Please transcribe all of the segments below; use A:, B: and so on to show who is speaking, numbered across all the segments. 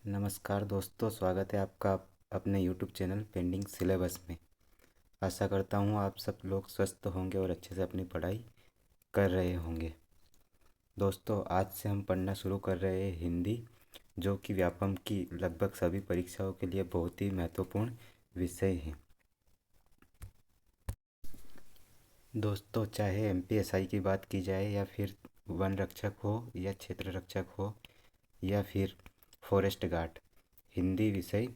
A: नमस्कार दोस्तों, स्वागत है आपका अपने YouTube चैनल पेंडिंग सिलेबस में। आशा करता हूँ आप सब लोग स्वस्थ होंगे और अच्छे से अपनी पढ़ाई कर रहे होंगे। दोस्तों, आज से हम पढ़ना शुरू कर रहे हैं हिंदी, जो कि व्यापम की लगभग सभी परीक्षाओं के लिए बहुत ही महत्वपूर्ण विषय है। दोस्तों, चाहे MPSI की बात की जाए या फिर वन रक्षक हो या क्षेत्र रक्षक हो या फिर फॉरेस्ट गार्ड, हिंदी विषय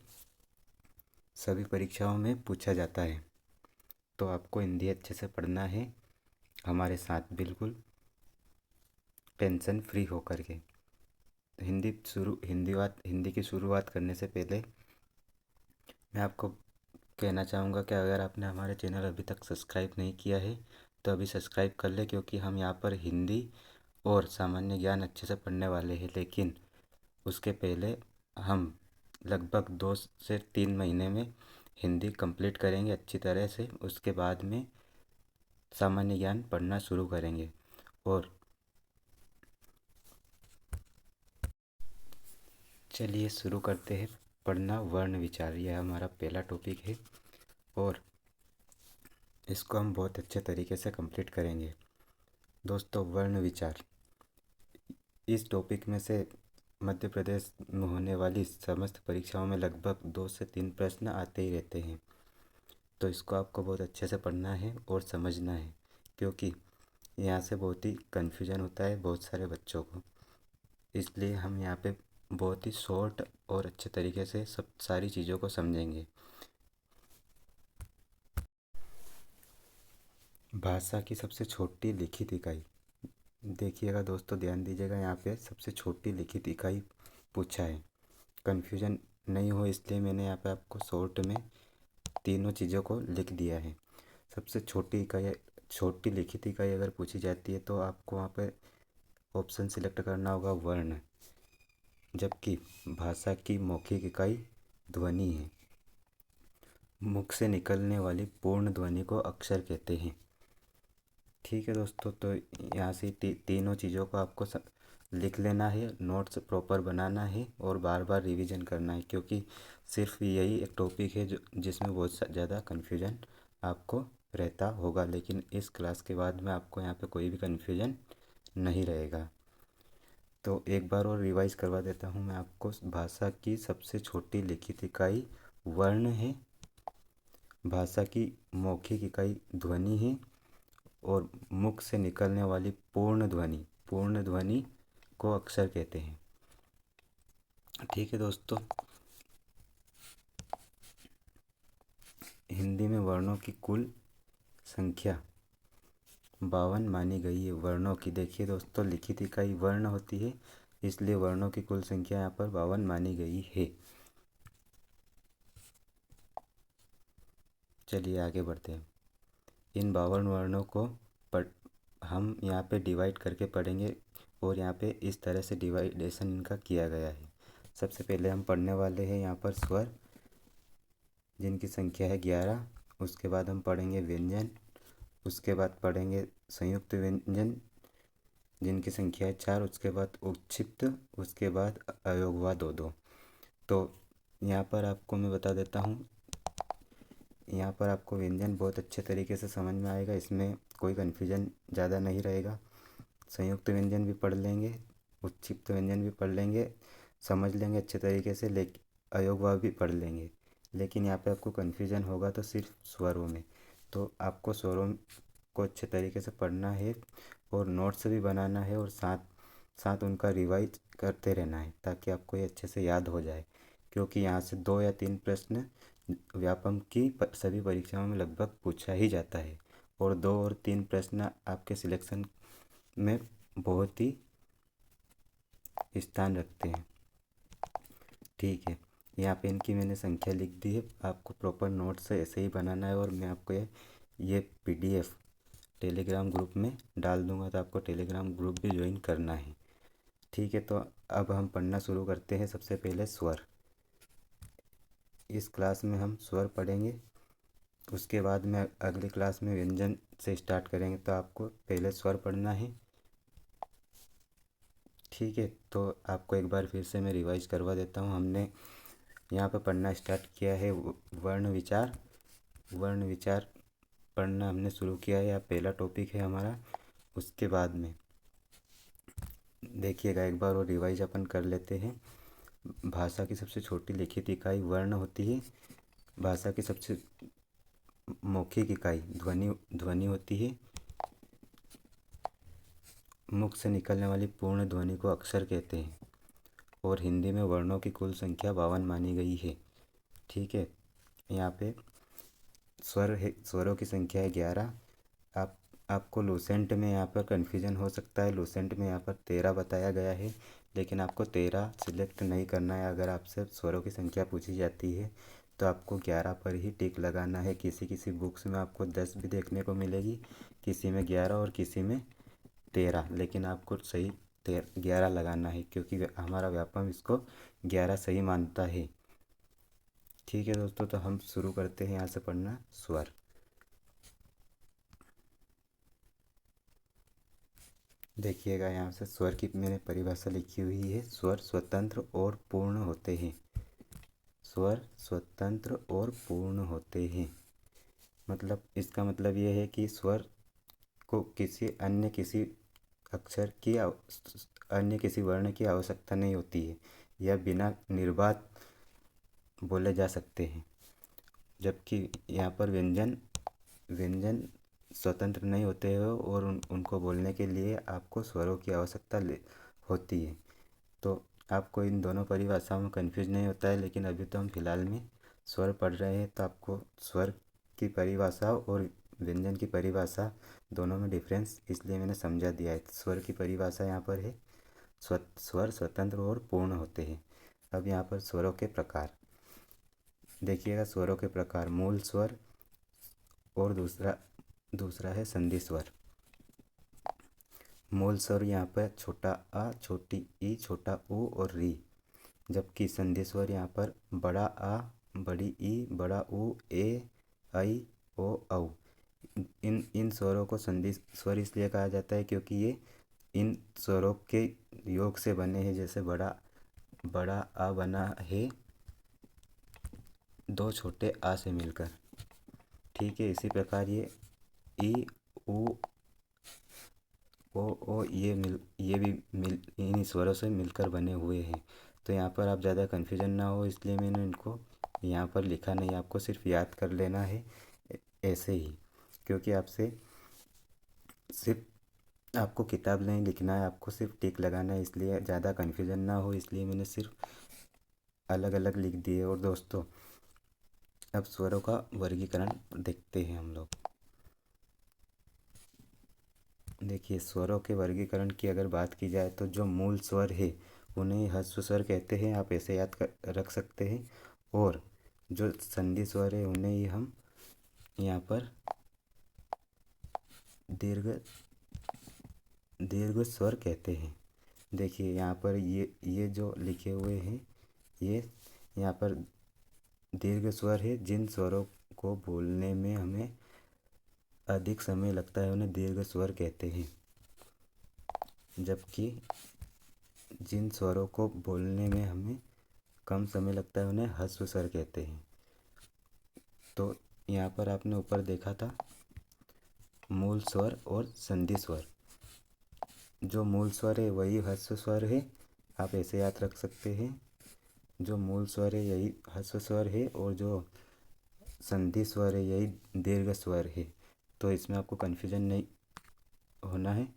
A: सभी परीक्षाओं में पूछा जाता है। तो आपको हिंदी अच्छे से पढ़ना है हमारे साथ, बिल्कुल टेंशन फ्री होकर के। हिंदी की शुरुआत करने से पहले मैं आपको कहना चाहूँगा कि अगर आपने हमारे चैनल अभी तक सब्सक्राइब नहीं किया है तो अभी सब्सक्राइब कर ले, क्योंकि हम यहाँ पर हिंदी और सामान्य ज्ञान अच्छे से पढ़ने वाले हैं। लेकिन उसके पहले हम लगभग 2 से 3 महीने में हिंदी कंप्लीट करेंगे अच्छी तरह से। उसके बाद में सामान्य ज्ञान पढ़ना शुरू करेंगे। और चलिए शुरू करते हैं पढ़ना वर्ण विचार। यह हमारा पहला टॉपिक है और इसको हम बहुत अच्छे तरीके से कंप्लीट करेंगे। दोस्तों, वर्ण विचार इस टॉपिक में से मध्य प्रदेश में होने वाली समस्त परीक्षाओं में लगभग 2 से 3 प्रश्न आते ही रहते हैं। तो इसको आपको बहुत अच्छे से पढ़ना है और समझना है, क्योंकि यहाँ से बहुत ही कन्फ्यूजन होता है बहुत सारे बच्चों को। इसलिए हम यहाँ पे बहुत ही शॉर्ट और अच्छे तरीके से सब सारी चीज़ों को समझेंगे। भाषा की सबसे छोटी लिखित इकाई। देखिएगा दोस्तों, ध्यान दीजिएगा, यहाँ पे सबसे छोटी लिखित इकाई पूछा है। कन्फ्यूजन नहीं हो इसलिए मैंने यहाँ पे आपको शॉर्ट में तीनों चीज़ों को लिख दिया है। सबसे छोटी इकाई, छोटी लिखित इकाई अगर पूछी जाती है तो आपको वहाँ पे ऑप्शन सिलेक्ट करना होगा वर्ण, जबकि भाषा की मौखिक इकाई ध्वनि है। मुख से निकलने वाली पूर्ण ध्वनि को अक्षर कहते हैं। ठीक है दोस्तों, तो यहाँ से तीनों चीज़ों को आपको लिख लेना है, नोट्स प्रॉपर बनाना है और बार बार रिवीजन करना है, क्योंकि सिर्फ यही एक टॉपिक है जो जिसमें बहुत ज़्यादा कन्फ्यूजन आपको रहता होगा। लेकिन इस क्लास के बाद में आपको यहाँ पे कोई भी कन्फ्यूजन नहीं रहेगा। तो एक बार और रिवाइज करवा देता हूँ मैं आपको। भाषा की सबसे छोटी लिखित इकाई वर्ण है, भाषा की मौखिक इकाई ध्वनि है और मुख से निकलने वाली पूर्ण ध्वनि को अक्षर कहते हैं। ठीक है दोस्तों, हिंदी में वर्णों की कुल संख्या 52 मानी गई है। वर्णों की, देखिए दोस्तों, लिखित इकाई वर्ण होती है, इसलिए वर्णों की कुल संख्या यहाँ पर 52 मानी गई है। चलिए आगे बढ़ते हैं। इन 52 वर्णों को पढ़ हम यहाँ पे डिवाइड करके पढ़ेंगे और यहाँ पे इस तरह से डिवाइडेशन इनका किया गया है। सबसे पहले हम पढ़ने वाले हैं यहाँ पर स्वर, जिनकी संख्या है 11। उसके बाद हम पढ़ेंगे व्यंजन, उसके बाद पढ़ेंगे संयुक्त व्यंजन जिनकी संख्या है 4। उसके बाद उक्षिप्त, उसके बाद अयोगवा 2-2। तो यहाँ पर आपको मैं बता देता हूँ, यहाँ पर आपको व्यंजन बहुत अच्छे तरीके से समझ में आएगा, इसमें कोई कन्फ्यूजन ज़्यादा नहीं रहेगा। संयुक्त व्यंजन भी पढ़ लेंगे, उक्षिप्त व्यंजन भी पढ़ लेंगे, समझ लेंगे अच्छे तरीके से, लेकिन अयोगवा भी पढ़ लेंगे। लेकिन यहाँ पे आपको कन्फ्यूजन होगा तो सिर्फ स्वरों में। तो आपको स्वरों को अच्छे तरीके से पढ़ना है और नोट्स भी बनाना है और साथ साथ उनका रिवाइज करते रहना है, ताकि आपको ये अच्छे से याद हो जाए। क्योंकि यहाँ से 2 या 3 प्रश्न व्यापम की सभी परीक्षाओं में लगभग पूछा ही जाता है, और 2 और 3 प्रश्न आपके सिलेक्शन में बहुत ही स्थान रखते हैं। ठीक है, यहाँ पे इनकी मैंने संख्या लिख दी है। आपको प्रॉपर नोट्स ऐसे ही बनाना है और मैं आपको ये PDF टेलीग्राम ग्रुप में डाल दूँगा, तो आपको टेलीग्राम ग्रुप भी ज्वाइन करना है। ठीक है, तो अब हम पढ़ना शुरू करते हैं। सबसे पहले स्वर। इस क्लास में हम स्वर पढ़ेंगे, उसके बाद में अगली क्लास में व्यंजन से स्टार्ट करेंगे। तो आपको पहले स्वर पढ़ना है। ठीक है, तो आपको एक बार फिर से मैं रिवाइज करवा देता हूँ। हमने यहाँ पर पढ़ना स्टार्ट किया है वर्ण विचार। वर्ण विचार पढ़ना हमने शुरू किया है, यह पहला टॉपिक है हमारा। उसके बाद में देखिएगा एक बार और रिवाइज अपन कर लेते हैं। भाषा की सबसे छोटी लिखित इकाई वर्ण होती है। भाषा की सबसे मौखिक इकाई ध्वनि ध्वनि होती है। मुख से निकलने वाली पूर्ण ध्वनि को अक्षर कहते हैं। और हिंदी में वर्णों की कुल संख्या 52 मानी गई है। ठीक है, यहाँ पे स्वर है, स्वरों की संख्या है 11। आपको लूसेंट में यहाँ पर कन्फ्यूजन हो सकता है। लूसेंट में यहाँ पर 13 बताया गया है, लेकिन आपको 13 सिलेक्ट नहीं करना है। अगर आपसे स्वरों की संख्या पूछी जाती है तो आपको 11 पर ही टिक लगाना है। किसी किसी बुक्स में आपको 10 भी देखने को मिलेगी, किसी में 11 और किसी में 13, लेकिन आपको सही 11 लगाना है, क्योंकि हमारा व्यापम इसको 11 सही मानता है। ठीक है दोस्तों, तो हम शुरू करते हैं यहाँ से पढ़ना स्वर। देखिएगा यहाँ से स्वर की मैंने परिभाषा लिखी हुई है। स्वर स्वतंत्र और पूर्ण होते हैं। स्वर स्वतंत्र और पूर्ण होते हैं, मतलब इसका मतलब ये है कि स्वर को किसी अक्षर की अन्य किसी वर्ण की आवश्यकता नहीं होती है। यह बिना निर्बाध बोले जा सकते हैं। जबकि यहाँ पर व्यंजन व्यंजन स्वतंत्र नहीं होते हैं और उनको बोलने के लिए आपको स्वरों की आवश्यकता होती है। तो आपको इन दोनों परिभाषाओं में कंफ्यूज नहीं होता है, लेकिन अभी तो हम फिलहाल में स्वर पढ़ रहे हैं, तो आपको स्वर की परिभाषा और व्यंजन की परिभाषा दोनों में डिफरेंस इसलिए मैंने समझा दिया है। स्वर की परिभाषा यहाँ पर है स्वर स्वतंत्र और पूर्ण होते हैं। अब यहाँ पर स्वरों के प्रकार देखिएगा। स्वरों के प्रकार मूल स्वर और दूसरा है संधि स्वर। मूल स्वर यहाँ पर छोटा आ, छोटी ई, छोटा ऊ और री। जबकि संधि स्वर यहाँ पर बड़ा आ, बड़ी ई, बड़ा ऊ, ए, ऐ, ओ, औ। इन स्वरों को संधि स्वर इसलिए कहा जाता है क्योंकि ये इन स्वरों के योग से बने हैं। जैसे बड़ा आ बना है दो छोटे आ से मिलकर। ठीक है, इसी प्रकार ये ई, ऊ, ओ ये भी इन स्वरों से मिलकर बने हुए हैं। तो यहाँ पर आप ज़्यादा कन्फ्यूजन ना हो, इसलिए मैंने इनको यहाँ पर लिखा नहीं। आपको सिर्फ याद कर लेना है ऐसे ही, क्योंकि आपसे सिर्फ आपको किताब नहीं लिखना है, आपको सिर्फ टिक लगाना है, इसलिए ज़्यादा कन्फ्यूजन ना हो, इसलिए मैंने सिर्फ अलग अलग लिख दिए। और दोस्तों, अब स्वरों का वर्गीकरण देखते हैं हम लोग। देखिए, स्वरों के वर्गीकरण की अगर बात की जाए तो जो मूल स्वर है उन्हें ह्रस्व स्वर कहते हैं, आप ऐसे याद रख सकते हैं। और जो संधि स्वर है उन्हें ही हम यहाँ पर दीर्घ स्वर कहते हैं। देखिए यहाँ पर ये जो लिखे हुए हैं, ये यहाँ पर दीर्घ स्वर है। जिन स्वरों को बोलने में हमें अधिक समय लगता है उन्हें दीर्घ स्वर कहते हैं, जबकि जिन स्वरों को बोलने में हमें कम समय लगता है उन्हें ह्रस्व स्वर कहते हैं। तो यहाँ पर आपने ऊपर देखा था मूल स्वर और संधि स्वर। जो मूल स्वर है वही ह्रस्व स्वर है, आप ऐसे याद रख सकते हैं। जो मूल स्वर है यही ह्रस्व स्वर है और जो संधि स्वर है यही दीर्घ स्वर है। तो इसमें आपको कन्फ्यूजन नहीं होना है।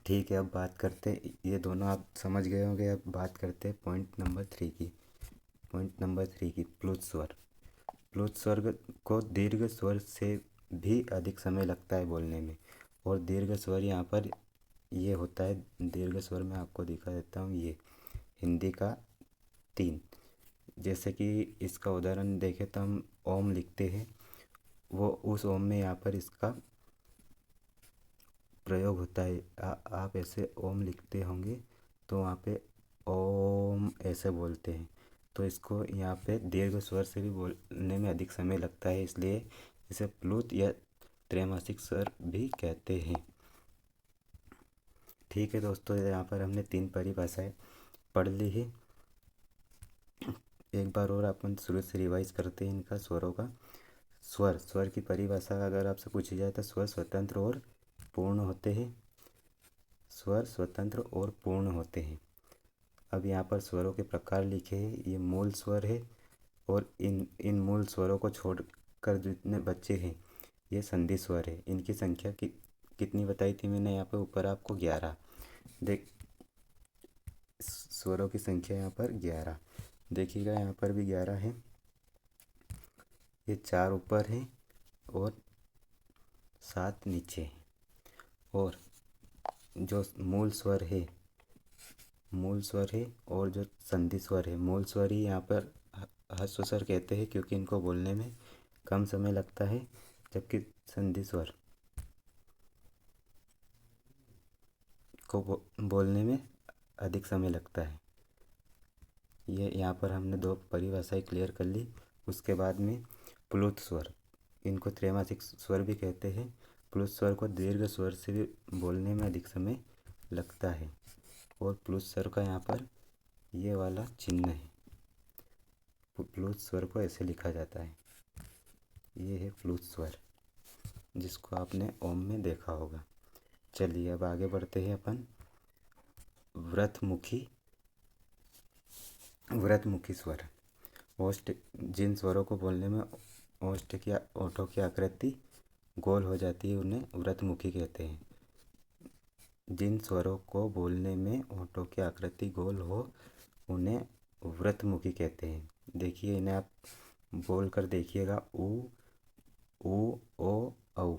A: ठीक है, अब बात करते, ये दोनों आप समझ गए होंगे। अब बात करते हैं पॉइंट नंबर 3 की। पॉइंट नंबर 3 की प्लुत स्वर। प्लुत स्वर को दीर्घ स्वर से भी अधिक समय लगता है बोलने में। और दीर्घ स्वर यहाँ पर ये होता है, दीर्घ स्वर में आपको दिखा देता हूँ। ये हिंदी का 3, जैसे कि इसका उदाहरण देखें तो हम ओम लिखते हैं, वो उस ओम में यहाँ पर इसका प्रयोग होता है। आप ऐसे ओम लिखते होंगे तो वहाँ पे ओम ऐसे बोलते हैं। तो इसको यहाँ पे दीर्घ स्वर से भी बोलने में अधिक समय लगता है, इसलिए इसे प्लुत या त्रैमासिक स्वर भी कहते हैं। ठीक है दोस्तों, यहाँ पर हमने 3 परिभाषाएं पढ़ ली है। एक बार और अपन शुरू से रिवाइज करते हैं इनका स्वरों का। स्वर की परिभाषा अगर आपसे पूछी जाए तो स्वर स्वतंत्र और पूर्ण होते हैं। स्वर स्वतंत्र और पूर्ण होते हैं। अब यहाँ पर स्वरों के प्रकार लिखे हैं। ये मूल स्वर है और इन मूल स्वरों को छोड़कर जितने बच्चे हैं ये संधि स्वर है। इनकी संख्या कितनी बताई थी मैंने यहाँ पर ऊपर आपको? 11। देख, स्वरों की संख्या यहाँ पर 11 देखिएगा। यहाँ पर भी 11 है। ये 4 ऊपर है और 7 नीचे है। और जो मूल स्वर है और जो संधि स्वर है, मूल स्वर ही यहाँ पर ह्रस्व स्वर कहते हैं क्योंकि इनको बोलने में कम समय लगता है, जबकि संधि स्वर को बोलने में अधिक समय लगता है। ये यहाँ पर हमने 2 परिभाषाएं क्लियर कर ली। उसके बाद में प्लुत स्वर, इनको त्रैमासिक स्वर भी कहते हैं। प्लुत स्वर को दीर्घ स्वर से भी बोलने में अधिक समय लगता है। और प्लुत स्वर का यहाँ पर ये वाला चिन्ह है। प्लुत स्वर को ऐसे लिखा जाता है। ये है प्लुत स्वर, जिसको आपने ओम में देखा होगा। चलिए अब आगे बढ़ते हैं अपन। व्रतमुखी स्वर। ओष्ठ, जिन स्वरों को बोलने में ओष्ठ की ओठों की आकृति गोल हो जाती है उन्हें व्रतमुखी कहते हैं। जिन स्वरों को बोलने में ओठों की आकृति गोल हो उन्हें व्रतमुखी कहते हैं। देखिए, इन्हें आप बोल कर देखिएगा। ऊ, ओ, औ।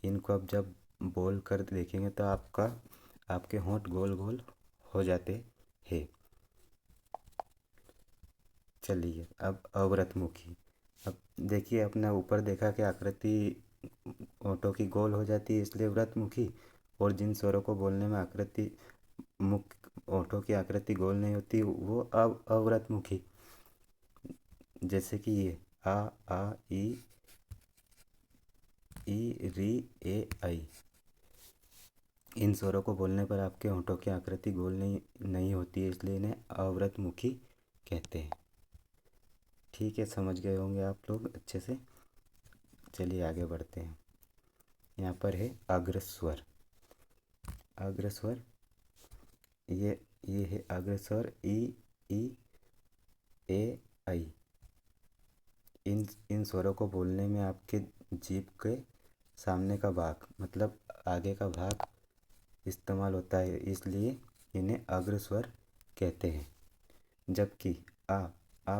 A: इनको अब जब बोल कर देखेंगे तो आपके होंठ गोल गोल हो जाते हैं। चलिए अब अव्रतमुखी। अब देखिए, अपने ऊपर देखा कि आकृति ओठों की गोल हो जाती है इसलिए व्रतमुखी। और जिन स्वरों को बोलने में आकृति मुख ओठों की आकृति गोल नहीं होती वो अव्रतमुखी। जैसे कि ये आ ई री ए आई। इन स्वरों को बोलने पर आपके होंठों की आकृति गोल नहीं होती है, इसलिए इन्हें अव्रतमुखी कहते हैं। ठीक है, समझ गए होंगे आप लोग अच्छे से। चलिए आगे बढ़ते हैं। यहाँ पर है अग्रस्वर। अग्रस्वर, ये है अग्रस्वर। ई ए आई। इन स्वरों को बोलने में आपके जीभ के सामने का भाग मतलब आगे का भाग इस्तेमाल होता है, इसलिए इन्हें अग्रस्वर कहते हैं। जबकि आ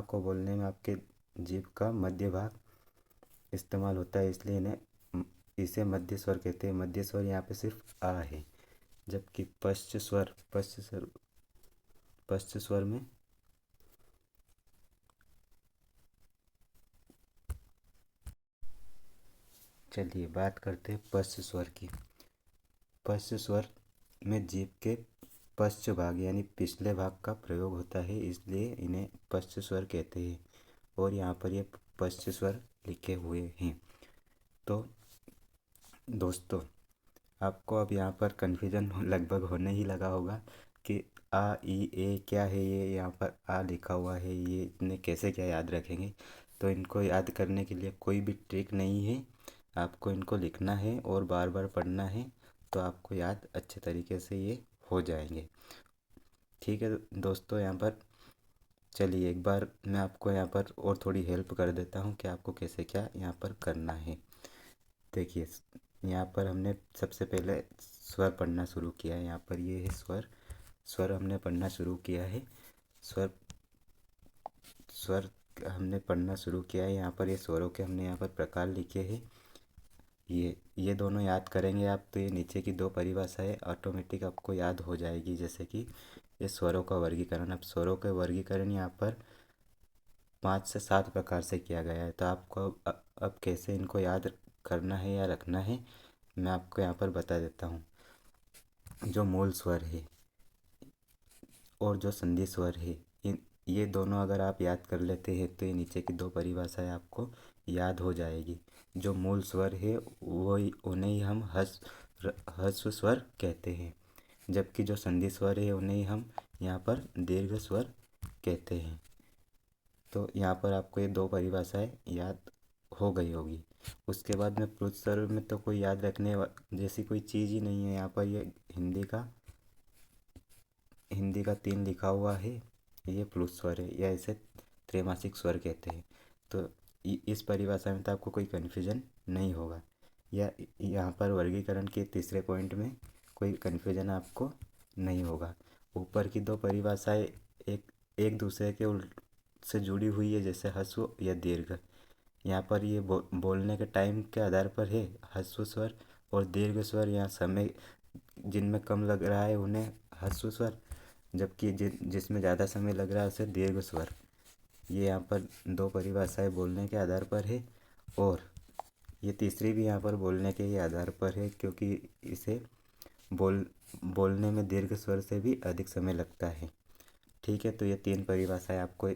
A: को बोलने में आपके जीभ का मध्य भाग इस्तेमाल होता है, इसलिए इसे मध्य स्वर कहते हैं। मध्य स्वर यहाँ पे सिर्फ आ है। जबकि पश्च स्वर में चलिए बात करते हैं पश्च स्वर की। पश्च स्वर में जीभ के पश्च भाग यानी पिछले भाग का प्रयोग होता है, इसलिए इन्हें पश्च स्वर कहते हैं। और यहाँ पर ये पश्च स्वर लिखे हुए हैं। तो दोस्तों, आपको अब यहाँ पर कन्फ्यूजन लगभग होने ही लगा होगा कि आ ई ए क्या है। ये यहाँ पर आ लिखा हुआ है, ये इतने कैसे क्या याद रखेंगे? तो इनको याद करने के लिए कोई भी ट्रिक नहीं है। आपको इनको लिखना है और बार बार पढ़ना है, तो आपको याद अच्छे तरीके से ये हो जाएंगे। ठीक है दोस्तों, यहाँ पर चलिए एक बार मैं आपको यहाँ पर और थोड़ी हेल्प कर देता हूँ कि आपको कैसे क्या यहाँ पर करना है। देखिए, यहाँ पर हमने सबसे पहले स्वर पढ़ना शुरू किया है। यहाँ पर ये है स्वर हमने पढ़ना शुरू किया है। स्वर हमने पढ़ना शुरू किया है। यहाँ पर ये स्वरों के हमने यहाँ पर प्रकार लिखे हैं। ये दोनों याद करेंगे आप तो ये नीचे की 2 परिभाषाएं ऑटोमेटिक आपको याद हो जाएगी। जैसे कि ये स्वरों का वर्गीकरण। अब स्वरों का वर्गीकरण यहाँ पर 5 से 7 प्रकार से किया गया है। तो आपको अब कैसे इनको याद करना है या रखना है मैं आपको यहाँ पर बता देता हूँ। जो मूल स्वर है और जो संधि स्वर है, ये दोनों अगर आप याद कर लेते हैं तो ये नीचे की 2 परिभाषाएं आपको याद हो जाएगी। जो मूल स्वर है वो उन्हें ही हम ह्रस्व स्वर कहते हैं। जबकि जो संधि स्वर है उन्हें हम यहाँ पर दीर्घ स्वर कहते हैं। तो यहाँ पर आपको ये दो परिभाषाएं याद हो गई होगी। उसके बाद में प्लुत स्वर में तो कोई याद रखने जैसी कोई चीज़ ही नहीं है। यहाँ पर ये हिंदी का 3 लिखा हुआ है, ये प्लुत स्वर है, या इसे त्रैमासिक स्वर कहते हैं। तो इस परिभाषा में तो आपको कोई कन्फ्यूजन नहीं होगा, या यहाँ पर वर्गीकरण के तीसरे पॉइंट में कोई कन्फ्यूजन आपको नहीं होगा। ऊपर की दो परिभाषाएं एक एक दूसरे के उल्ट से जुड़ी हुई है, जैसे ह्रस्व या दीर्घ। यहाँ पर ये बोलने के टाइम के आधार पर है ह्रस्व स्वर और दीर्घ स्वर। यहाँ समय जिनमें कम लग रहा है उन्हें ह्रस्व स्वर, जबकि जिसमें ज़्यादा समय लग रहा है उसे दीर्घ स्वर। ये यहाँ पर दो परिभाषाएं बोलने के आधार पर है, और ये तीसरी भी यहाँ पर बोलने के ही आधार पर है, क्योंकि इसे बोलने में दीर्घ स्वर से भी अधिक समय लगता है। ठीक है, तो ये 3 परिभाषाएं आपको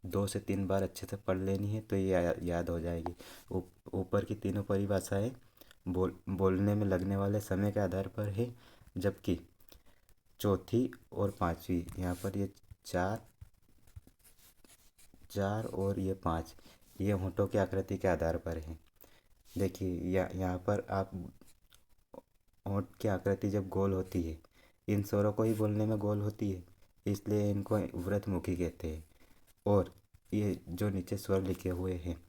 A: 2 से 3 बार अच्छे से पढ़ लेनी है, तो ये याद हो जाएगी। ऊपर की तीनों परिभाषाएं बोलने में लगने वाले समय के आधार पर है, जबकि चौथी और पांचवी यहाँ पर ये चार और ये 5 ये होंठों की आकृति के आधार पर है। देखिए यहाँ पर आप होंठ की आकृति जब गोल होती है, इन स्वरों को ही बोलने में गोल होती है, इसलिए इनको व्रतमुखी कहते हैं। और ये जो नीचे स्वर लिखे हुए हैं,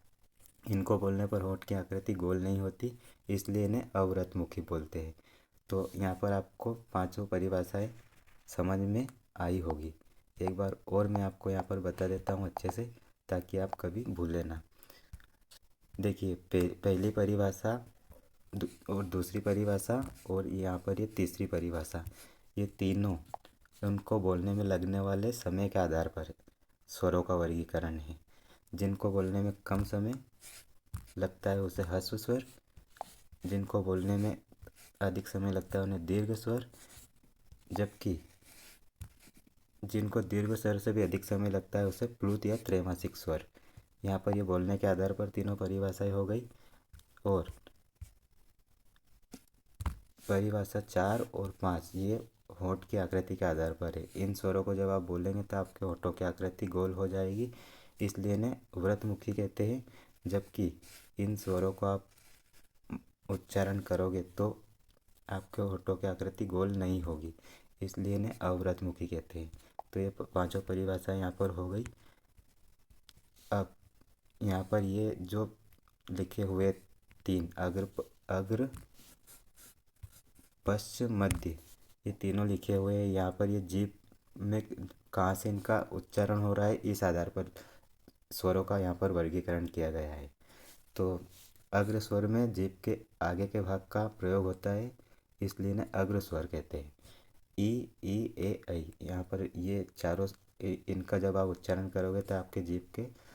A: इनको बोलने पर होंठ की आकृति गोल नहीं होती, इसलिए इन्हें अव्रतमुखी बोलते हैं। तो यहाँ पर आपको पांचों परिभाषाएं समझ में आई होगी। एक बार और मैं आपको यहाँ पर बता देता हूँ अच्छे से, ताकि आप कभी भूलें ना। देखिए पहली परिभाषा और दूसरी परिभाषा और यहाँ पर ये तीसरी परिभाषा, ये तीनों उनको बोलने में लगने वाले समय के आधार पर स्वरों का वर्गीकरण है। जिनको बोलने में कम समय लगता है उसे ह्रस्व स्वर, जिनको बोलने में अधिक समय लगता है उन्हें दीर्घ स्वर, जबकि जिनको दीर्घ स्वर से भी अधिक समय लगता है उसे प्लुत या त्रैमासिक स्वर। यहाँ पर ये बोलने के आधार पर तीनों परिभाषाएं हो गई। और परिभाषा 4 और 5 ये होंठ की आकृति के आधार पर है। इन स्वरों को जब आप बोलेंगे तो आपके होंठों की आकृति गोल हो जाएगी, इसलिए इन्हें व्रतमुखी कहते हैं। जबकि इन स्वरों को आप उच्चारण करोगे तो आपके होंठों की आकृति गोल नहीं होगी, इसलिए इन्हें अव्रतमुखी कहते हैं। तो ये पांचों परिभाषाएं यहाँ पर हो गई। अब यहाँ पर ये जो लिखे हुए 3 अग्र पश्चिम मध्य, ये तीनों लिखे हुए हैं। यहाँ पर ये जीभ में कहाँ से इनका उच्चारण हो रहा है, इस आधार पर स्वरों का यहाँ पर वर्गीकरण किया गया है। तो अग्र स्वर में जीभ के आगे के भाग का प्रयोग होता है, इसलिए इन्हें अग्र स्वर कहते हैं। ई ए ऐ, यहाँ पर ये चारों इनका जब आप उच्चारण करोगे तो आपके जीभ के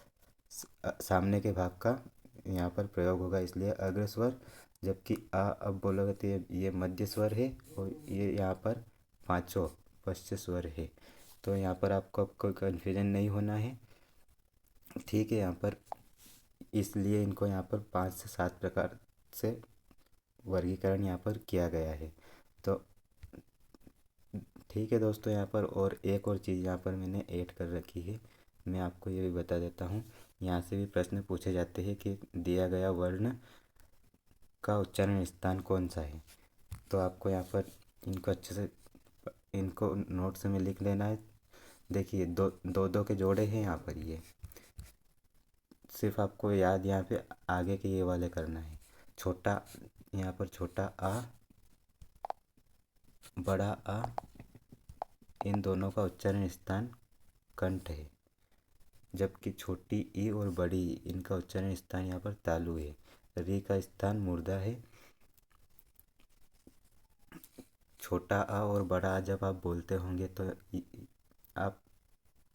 A: सामने के भाग का यहाँ पर प्रयोग होगा, इसलिए अग्र स्वर। जबकि आ अब बोलोगे तो ये मध्य स्वर है, और ये यहाँ पर पांचों पश्च स्वर है। तो यहाँ पर आपको कोई कन्फ्यूजन नहीं होना है। ठीक है, यहाँ पर इसलिए इनको यहाँ पर 5 से 7 प्रकार से वर्गीकरण यहाँ पर किया गया है। तो ठीक है दोस्तों, यहाँ पर और एक और चीज़ यहाँ पर मैंने ऐड कर रखी है, मैं आपको ये भी बता देता हूँ। यहाँ से भी प्रश्न पूछे जाते हैं कि दिया गया वर्ण का उच्चारण स्थान कौन सा है। तो आपको यहाँ पर इनको अच्छे से इनको नोट्स में लिख लेना है। देखिए दो के जोड़े हैं यहाँ पर, ये सिर्फ आपको याद यहाँ पे आगे के ये वाले करना है। छोटा, यहाँ पर छोटा आ, बड़ा आ, इन दोनों का उच्चारण स्थान कंठ है, जबकि छोटी ई और बड़ी ई इनका उच्चारण स्थान यहाँ पर तालु है। री का स्थान मुर्दा है। छोटा आ और बड़ा आ जब आप बोलते होंगे तो आप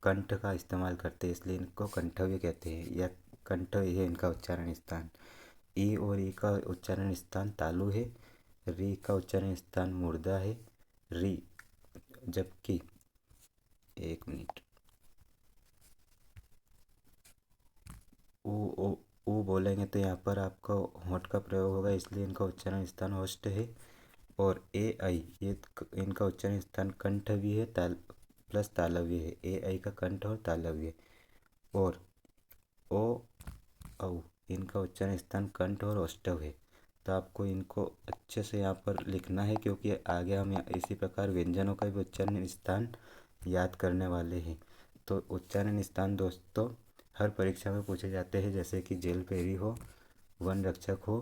A: कंठ का इस्तेमाल करते हैं, इसलिए इनको कंठ भी कहते हैं, या कंठ है इनका उच्चारण स्थान। ई और ई का उच्चारण स्थान तालु है। री का उच्चारण स्थान मुर्दा है। री, जबकि एक मिनट, ऊ ओ ऊ बोलेंगे तो यहाँ पर आपका होंठ का प्रयोग होगा, इसलिए इनका उच्चारण स्थान होस्ट है। और ए आई ये इनका उच्चारण स्थान कंठ भी है, ताल प्लस तालव्य है। ए आई का कंठ और तालव्य। और ओ औ इनका उच्चारण स्थान कंठ और औष्ठव है। तो आपको इनको अच्छे से यहाँ पर लिखना है, क्योंकि आगे हम इसी प्रकार व्यंजनों का भी उच्चारण स्थान याद करने वाले हैं। तो उच्चारण स्थान दोस्तों हर परीक्षा में पूछे जाते हैं, जैसे कि जेल पेरी हो, वन रक्षक हो,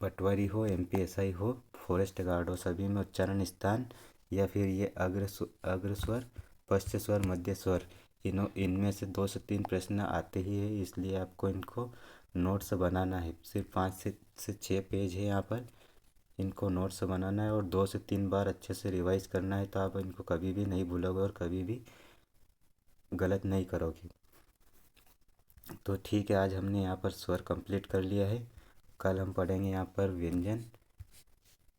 A: पटवारी हो, एमपीएसआई हो, फॉरेस्ट गार्ड हो, सभी में उच्चारण स्थान या फिर ये अग्र स्वर, पश्च स्वर, मध्य स्वर, इनमें से 2 से 3 प्रश्न आते ही है। इसलिए आपको इनको नोट्स बनाना है। सिर्फ 5 से 6 पेज है यहाँ पर, इनको नोट्स बनाना है और 2 से 3 बार अच्छे से रिवाइज करना है। तो आप इनको कभी भी नहीं भूलोगे और कभी भी गलत नहीं करोगे। तो ठीक है, आज हमने यहाँ पर स्वर कंप्लीट कर लिया है। कल हम पढ़ेंगे यहाँ पर व्यंजन,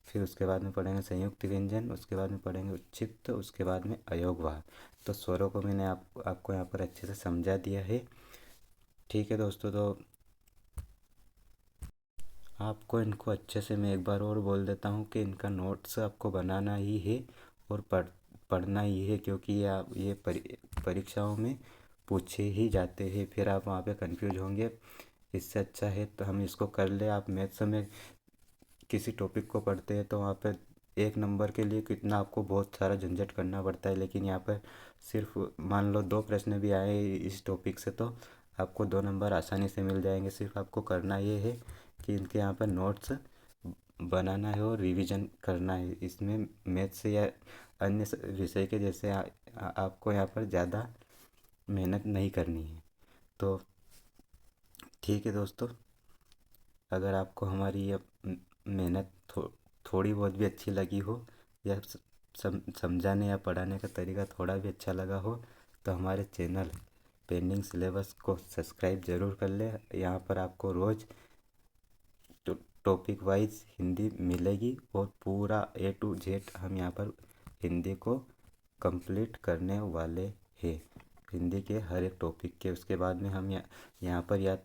A: फिर उसके बाद में पढ़ेंगे संयुक्त व्यंजन, उसके बाद में पढ़ेंगे उच्छिष्ट, उसके बाद में अयोगवाह। तो स्वरों को मैंने आपको यहाँ पर अच्छे से समझा दिया है। ठीक है दोस्तों, तो आपको इनको अच्छे से मैं एक बार और बोल देता हूँ कि इनका नोट्स आपको बनाना ही है और पढ़ना ही है, क्योंकि ये परीक्षाओं में पूछे ही जाते हैं। फिर आप वहाँ पे कंफ्यूज होंगे। इससे अच्छा है तो हम इसको कर ले। आप मैथ्स में किसी टॉपिक को पढ़ते हैं तो वहाँ पर 1 नंबर के लिए कितना आपको बहुत सारा झंझट करना पड़ता है, लेकिन यहाँ पर सिर्फ मान लो 2 प्रश्न भी आए इस टॉपिक से तो आपको 2 नंबर आसानी से मिल जाएंगे। सिर्फ आपको करना ये है कि इनके यहाँ पर नोट्स बनाना है और रिवीजन करना है। इसमें मैथ्स या अन्य विषय के जैसे आपको यहाँ पर ज़्यादा मेहनत नहीं करनी है। तो ठीक है दोस्तों, अगर आपको हमारी ये मेहनत थोड़ी बहुत भी अच्छी लगी हो, या समझाने या पढ़ाने का तरीका थोड़ा भी अच्छा लगा हो, तो हमारे चैनल पेंडिंग सिलेबस को सब्सक्राइब ज़रूर कर ले। यहाँ पर आपको रोज़ टॉपिक वाइज हिंदी मिलेगी और पूरा A to Z हम यहाँ पर हिंदी को कंप्लीट करने वाले हैं, हिंदी के हर एक टॉपिक के। उसके बाद में हम यहाँ पर या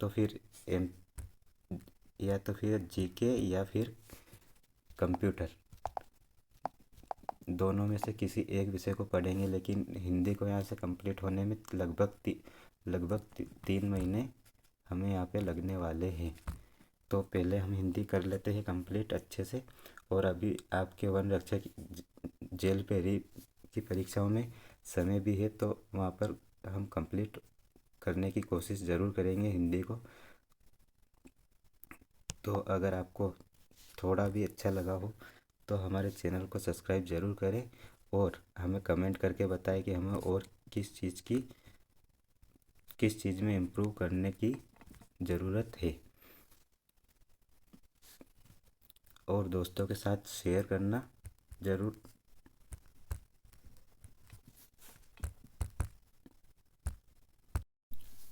A: तो फिर जीके या फिर कंप्यूटर, दोनों में से किसी एक विषय को पढ़ेंगे, लेकिन हिंदी को यहाँ से कंप्लीट होने में लगभग 3 महीने हमें यहाँ पे लगने वाले हैं। तो पहले हम हिंदी कर लेते हैं कंप्लीट अच्छे से। और अभी आपके वन रक्षक जेल पेरी की परीक्षाओं में समय भी है, तो वहाँ पर हम कंप्लीट करने की कोशिश ज़रूर करेंगे हिंदी को। तो अगर आपको थोड़ा भी अच्छा लगा हो तो हमारे चैनल को सब्सक्राइब ज़रूर करें और हमें कमेंट करके बताएं कि हमें और किस चीज़ में इम्प्रूव करने की ज़रूरत है। और दोस्तों के साथ शेयर करना ज़रूर।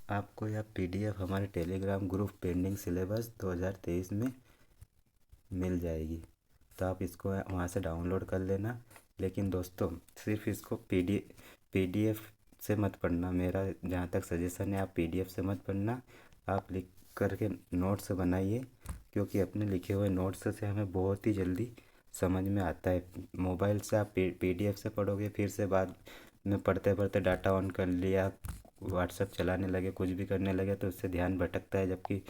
A: आपको यह PDF हमारे टेलीग्राम ग्रुप पेंडिंग सिलेबस 2023 में मिल जाएगी, तो आप इसको वहाँ से डाउनलोड कर लेना। लेकिन दोस्तों सिर्फ इसको PDF से मत पढ़ना। मेरा जहाँ तक सजेशन है, आप PDF से मत पढ़ना, आप लिख करके नोट्स बनाइए, क्योंकि अपने लिखे हुए नोट्स से हमें बहुत ही जल्दी समझ में आता है। मोबाइल से आप PDF से पढ़ोगे, फिर से बाद में पढ़ते पढ़ते डाटा ऑन कर लिया, व्हाट्सएप चलाने लगे, कुछ भी करने लगे, तो उससे ध्यान भटकता है। जबकि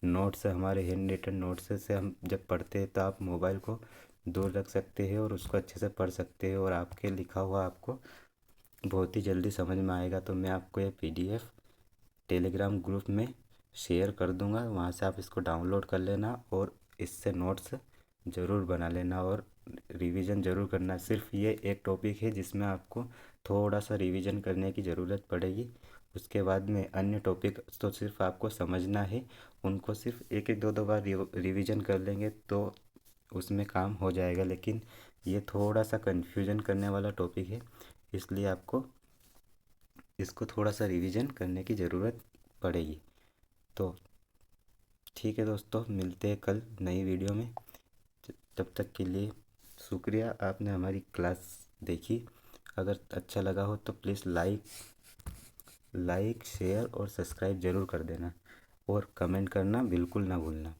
A: नोट्स हमारे हैंड रिटन नोट्स से हम जब पढ़ते हैं तो आप मोबाइल को दूर रख सकते हैं और उसको अच्छे से पढ़ सकते हैं, और आपके लिखा हुआ आपको बहुत ही जल्दी समझ में आएगा। तो मैं आपको ये PDF टेलीग्राम ग्रुप में शेयर कर दूंगा, वहाँ से आप इसको डाउनलोड कर लेना और इससे नोट्स ज़रूर बना लेना और रिवीजन ज़रूर करना। सिर्फ ये एक टॉपिक है जिसमें आपको थोड़ा सा रिवीजन करने की ज़रूरत पड़ेगी। उसके बाद में अन्य टॉपिक तो सिर्फ आपको समझना है, उनको सिर्फ एक एक दो बार रिवीजन कर लेंगे तो उसमें काम हो जाएगा। लेकिन ये थोड़ा सा कन्फ्यूजन करने वाला टॉपिक है, इसलिए आपको इसको थोड़ा सा रिवीजन करने की ज़रूरत पड़ेगी। तो ठीक है दोस्तों, मिलते हैं कल नई वीडियो में। तब तक के लिए शुक्रिया, आपने हमारी क्लास देखी। अगर अच्छा लगा हो तो प्लीज़ लाइक शेयर और सब्सक्राइब ज़रूर कर देना और कमेंट करना बिल्कुल ना भूलना।